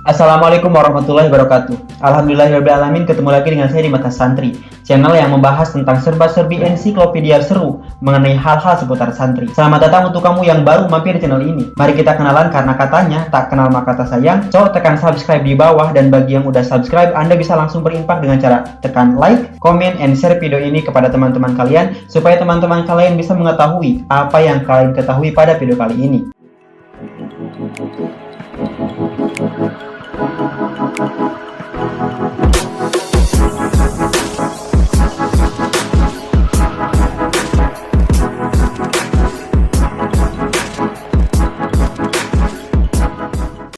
Assalamualaikum warahmatullahi wabarakatuh. Alhamdulillahirrahmanirrahim, ketemu lagi dengan saya di Mata Santri, channel yang membahas tentang serba-serbi ensiklopedia seru mengenai hal-hal seputar santri. Selamat datang untuk kamu yang baru mampir di channel ini. Mari kita kenalan karena katanya tak kenal maka tak sayang. So, tekan subscribe di bawah, dan bagi yang udah subscribe, Anda bisa langsung berinfak dengan cara tekan like, comment, and share video ini kepada teman-teman kalian supaya teman-teman kalian bisa mengetahui apa yang kalian ketahui pada video kali ini.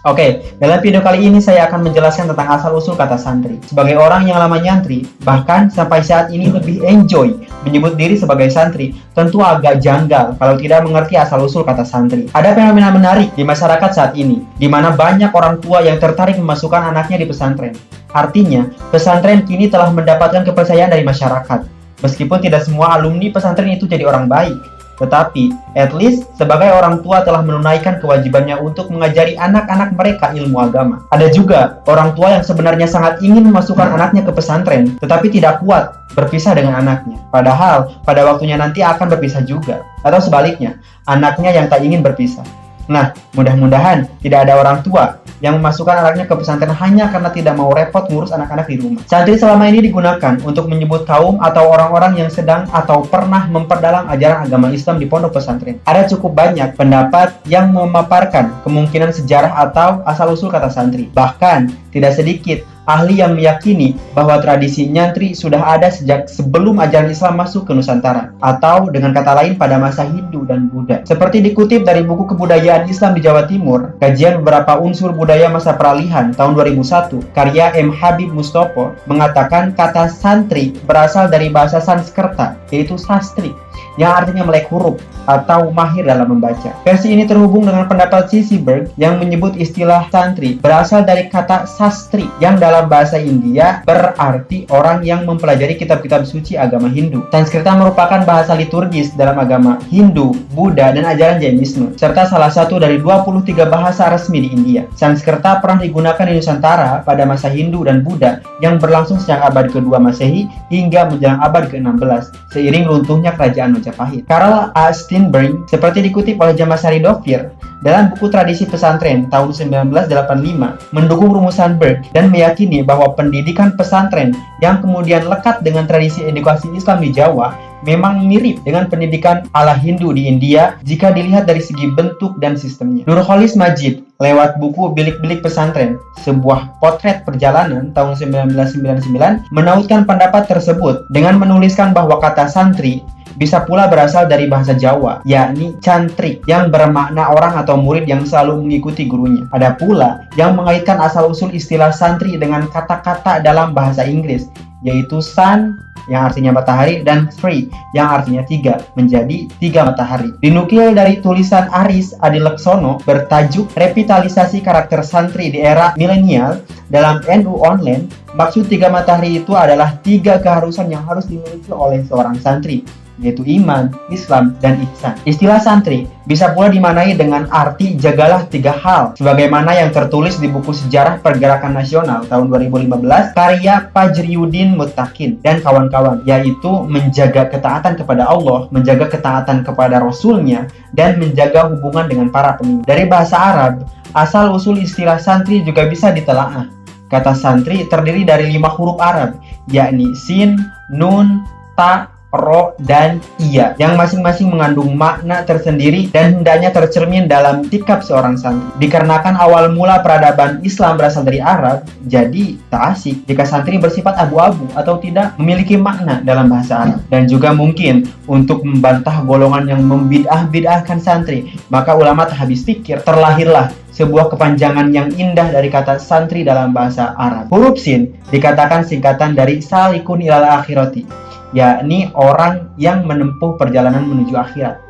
Oke, dalam video kali ini saya akan menjelaskan tentang asal-usul kata santri. Sebagai orang yang lama nyantri, bahkan sampai saat ini lebih enjoy menyebut diri sebagai santri, tentu agak janggal kalau tidak mengerti asal-usul kata santri. Ada fenomena menarik di masyarakat saat ini, di mana banyak orang tua yang tertarik memasukkan anaknya di pesantren. Artinya, pesantren kini telah mendapatkan kepercayaan dari masyarakat. Meskipun tidak semua alumni pesantren itu jadi orang baik, tetapi, at least, sebagai orang tua telah menunaikan kewajibannya untuk mengajari anak-anak mereka ilmu agama. Ada juga orang tua yang sebenarnya sangat ingin memasukkan anaknya ke pesantren, tetapi tidak kuat berpisah dengan anaknya. Padahal, pada waktunya nanti akan berpisah juga. Atau sebaliknya, anaknya yang tak ingin berpisah. Nah, mudah-mudahan tidak ada orang tua yang memasukkan anaknya ke pesantren hanya karena tidak mau repot ngurus anak-anak di rumah. Santri selama ini digunakan untuk menyebut kaum atau orang-orang yang sedang atau pernah memperdalam ajaran agama Islam di pondok pesantren. Ada cukup banyak pendapat yang memaparkan kemungkinan sejarah atau asal-usul kata santri. Bahkan, tidak sedikit ahli yang meyakini bahwa tradisi nyantri sudah ada sejak sebelum ajaran Islam masuk ke Nusantara, atau dengan kata lain pada masa Hindu dan Buddha. Seperti dikutip dari buku Kebudayaan Islam di Jawa Timur, kajian beberapa unsur budaya masa peralihan tahun 2001, karya M. Habib Mustopo, mengatakan kata santri berasal dari bahasa Sanskerta, yaitu sastri, yang artinya melek huruf atau mahir dalam membaca. Versi ini terhubung dengan pendapat C. Seberg yang menyebut istilah santri berasal dari kata sastri yang dalam bahasa India berarti orang yang mempelajari kitab-kitab suci agama Hindu. Sanskerta merupakan bahasa liturgis dalam agama Hindu, Buddha, dan ajaran Jainisme, serta salah satu dari 23 bahasa resmi di India. Sanskerta pernah digunakan di Nusantara pada masa Hindu dan Buddha yang berlangsung sejak abad ke-2 Masehi hingga menjelang abad ke-16 seiring runtuhnya kerajaan Majapahit. Karl A. Steinberg, seperti dikutip oleh Jamasari Dovir dalam buku Tradisi Pesantren tahun 1985, mendukung rumusan Berg dan meyakini bahwa pendidikan pesantren yang kemudian lekat dengan tradisi edukasi Islam di Jawa memang mirip dengan pendidikan ala Hindu di India jika dilihat dari segi bentuk dan sistemnya. Nurholis Majid lewat buku Bilik-Bilik Pesantren, sebuah potret perjalanan tahun 1999, menautkan pendapat tersebut dengan menuliskan bahwa kata santri bisa pula berasal dari bahasa Jawa, yakni cantrik, yang bermakna orang atau murid yang selalu mengikuti gurunya. Ada pula yang mengaitkan asal-usul istilah santri dengan kata-kata dalam bahasa Inggris, yaitu sun, yang artinya matahari, dan three, yang artinya 3, menjadi 3 matahari. Dinukil dari tulisan Aris Adileksono bertajuk Revitalisasi Karakter Santri di Era Milenial dalam NU Online, maksud 3 matahari itu adalah 3 keharusan yang harus dimiliki oleh seorang santri, yaitu iman, Islam, dan ihsan. Istilah santri bisa pula dimaknai dengan arti jagalah 3 hal, sebagaimana yang tertulis di buku Sejarah Pergerakan Nasional tahun 2015 karya Fajriuddin Muttaqin dan kawan-kawan, yaitu menjaga ketaatan kepada Allah, menjaga ketaatan kepada Rasulnya, dan menjaga hubungan dengan para pemimpin. Dari bahasa Arab, asal-usul istilah santri juga bisa ditelaah. Kata santri terdiri dari 5 huruf Arab, yakni sin, nun, ta, ro, dan iya, yang masing-masing mengandung makna tersendiri dan hendaknya tercermin dalam sikap seorang santri. Dikarenakan awal mula peradaban Islam berasal dari Arab, jadi tak asik jika santri bersifat abu-abu atau tidak memiliki makna dalam bahasa Arab. Dan juga mungkin untuk membantah golongan yang membidah-bidahkan santri, maka ulama tak habis pikir, terlahirlah sebuah kepanjangan yang indah dari kata santri dalam bahasa Arab. Huruf sin dikatakan singkatan dari salikun ilal akhirati, yakni orang yang menempuh perjalanan menuju akhirat.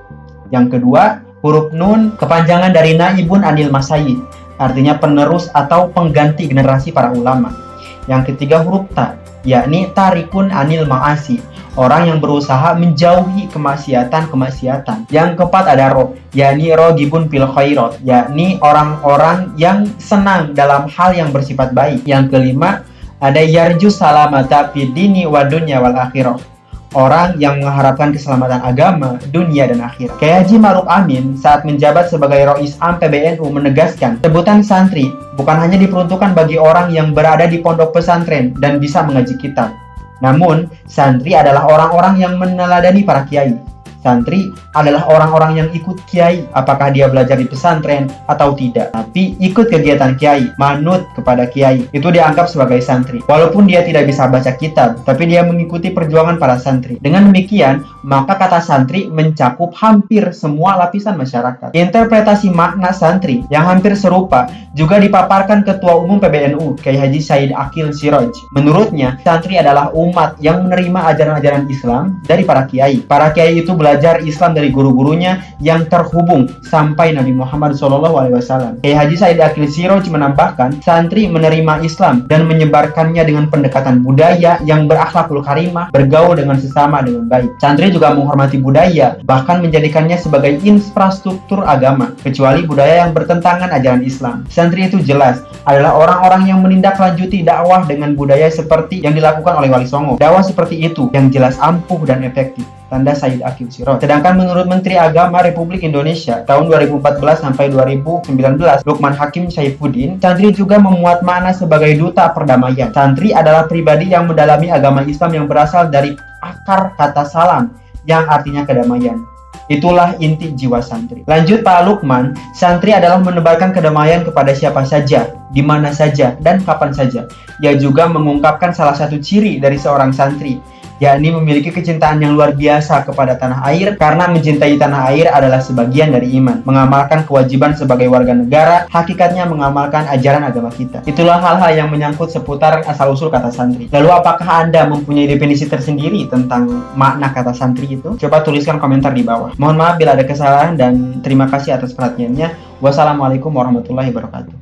Yang kedua, huruf nun kepanjangan dari naibun anil masyayikh, artinya penerus atau pengganti generasi para ulama. Yang ketiga huruf ta, yakni tarikun anil ma'asi, orang yang berusaha menjauhi kemaksiatan-kemaksiatan. Yang keempat ada ro, yakni rogibun fil khairat, yakni orang-orang yang senang dalam hal yang bersifat baik. Yang kelima ada yarju salamata fid dini wa dunya wal akhirah, orang yang mengharapkan keselamatan agama, dunia, dan akhirat. Kiai Haji Ma'ruf Amin saat menjabat sebagai Rois Am PBNU menegaskan, sebutan santri bukan hanya diperuntukkan bagi orang yang berada di pondok pesantren dan bisa mengaji kitab. Namun, santri adalah orang-orang yang meneladani para kiai. Santri adalah orang-orang yang ikut kiai, apakah dia belajar di pesantren atau tidak, tapi ikut kegiatan kiai, manut kepada kiai, itu dianggap sebagai santri. Walaupun dia tidak bisa baca kitab, tapi dia mengikuti perjuangan para santri. Dengan demikian, maka kata santri mencakup hampir semua lapisan masyarakat. Interpretasi makna santri yang hampir serupa juga dipaparkan Ketua Umum PBNU, Kiai Haji Said Akil Siroj. Menurutnya, santri adalah umat yang menerima ajaran-ajaran Islam dari para kiai. Para kiai itu belajar Islam dari guru-gurunya yang terhubung sampai Nabi Muhammad SAW. Kiai Haji Said Akil Siroj menambahkan, santri menerima Islam dan menyebarkannya dengan pendekatan budaya yang berakhlakul karimah, bergaul dengan sesama dengan baik. Santri juga menghormati budaya, bahkan menjadikannya sebagai infrastruktur agama, kecuali budaya yang bertentangan ajaran Islam. Santri itu jelas adalah orang-orang yang menindaklanjuti dakwah dengan budaya seperti yang dilakukan oleh Wali Songo. Dakwah seperti itu yang jelas ampuh dan efektif. Tanda Said Akil Siroj. Sedangkan menurut Menteri Agama Republik Indonesia tahun 2014 sampai 2019, Lukman Hakim Saifuddin, santri juga memuat makna sebagai duta perdamaian. Santri adalah pribadi yang mendalami agama Islam yang berasal dari akar kata salam yang artinya kedamaian. Itulah inti jiwa santri. Lanjut Pak Lukman, santri adalah menebarkan kedamaian kepada siapa saja, di mana saja, dan kapan saja. Ia juga mengungkapkan salah satu ciri dari seorang santri, yakni memiliki kecintaan yang luar biasa kepada tanah air, karena mencintai tanah air adalah sebagian dari iman. Mengamalkan kewajiban sebagai warga negara, hakikatnya mengamalkan ajaran agama kita. Itulah hal-hal yang menyangkut seputar asal-usul kata santri. Lalu apakah Anda mempunyai definisi tersendiri tentang makna kata santri itu? Coba tuliskan komentar di bawah. Mohon maaf bila ada kesalahan dan terima kasih atas perhatiannya. Wassalamualaikum warahmatullahi wabarakatuh.